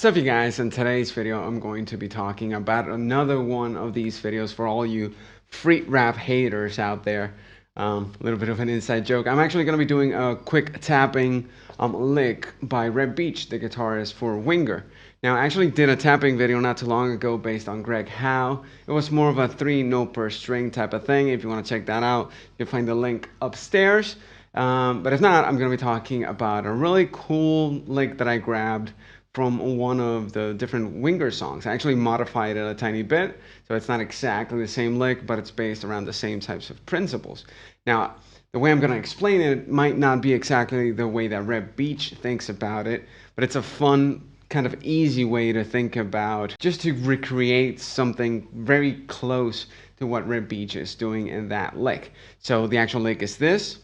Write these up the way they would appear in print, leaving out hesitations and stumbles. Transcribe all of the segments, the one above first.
What's up, you guys? In today's video, I'm going to be talking about another one of these videos for all you free rap haters out there. A little bit of an inside joke. I'm actually going to be doing a quick tapping lick by Reb Beach, the guitarist for Winger. Now, I actually did a tapping video not too long ago based on Greg Howe. It was more of a 3-note per string type of thing. If you want to check that out, you'll find the link upstairs. But if not, I'm going to be talking about a really cool lick that I grabbed from one of the different Winger songs. I actually modified it a tiny bit, so it's not exactly the same lick, but it's based around the same types of principles. Now, the way I'm going to explain it might not be exactly the way that Reb Beach thinks about it, but it's a fun, kind of easy way to think about, just to recreate something very close to what Reb Beach is doing in that lick. So the actual lick is this.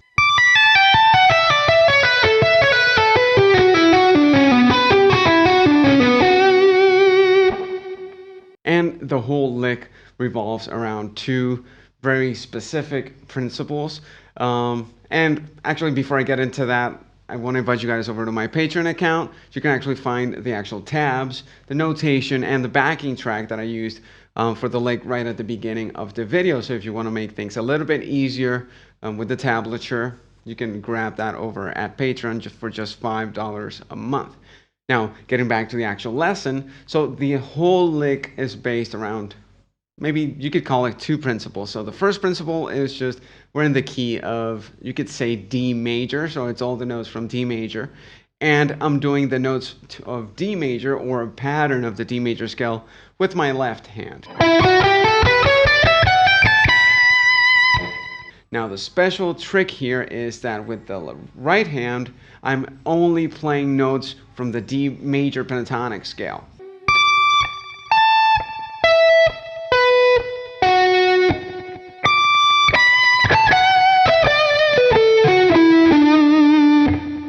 And the whole lick revolves around two very specific principles. And actually, before I get into that, I want to invite you guys over to my Patreon account. You can actually find the actual tabs, the notation, and the backing track that I used for the lick right at the beginning of the video. So if you want to make things a little bit easier with the tablature, you can grab that over at Patreon for just $5 a month. Now, getting back to the actual lesson, so the whole lick is based around, maybe you could call it two principles. So the first principle is just, we're in the key of, you could say D major, so it's all the notes from D major. And I'm doing the notes of D major, or a pattern of the D major scale, with my left hand. Now, the special trick here is that with the right hand, I'm only playing notes from the D Major Pentatonic Scale.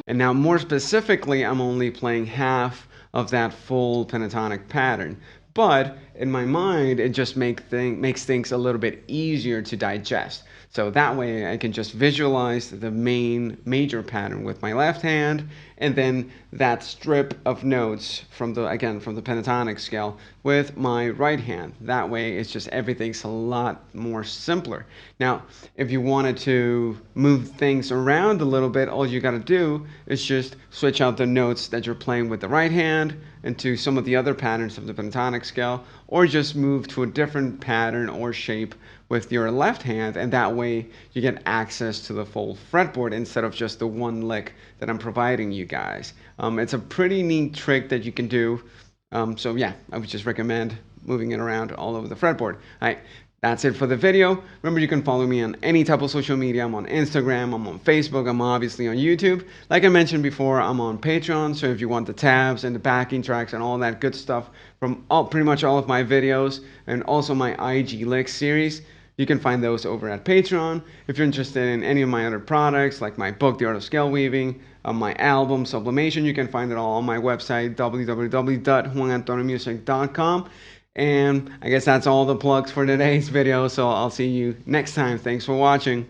And now, more specifically, I'm only playing half of that full pentatonic pattern. But in my mind, it just makes things a little bit easier to digest. So that way I can just visualize the main major pattern with my left hand, and then that strip of notes from the pentatonic scale with my right hand. That way it's just, everything's a lot more simpler. Now, if you wanted to move things around a little bit, all you got to do is just switch out the notes that you're playing with the right hand into some of the other patterns of the pentatonic scale, or just move to a different pattern or shape with your left hand, and that way you get access to the full fretboard instead of just the one lick that I'm providing you guys. It's a pretty neat trick that you can do. So yeah, I would just recommend moving it around all over the fretboard. All right, that's it for the video. Remember, you can follow me on any type of social media. I'm on Instagram, I'm on Facebook, I'm obviously on YouTube. Like I mentioned before, I'm on Patreon, so if you want the tabs and the backing tracks and all that good stuff from pretty much all of my videos, and also my IG Lick series, you can find those over at Patreon. If you're interested in any of my other products, like my book, The Art of Scale Weaving, my album, Sublimation, you can find it all on my website, www.juanantoniomusic.com. And I guess that's all the plugs for today's video, so I'll see you next time. Thanks for watching.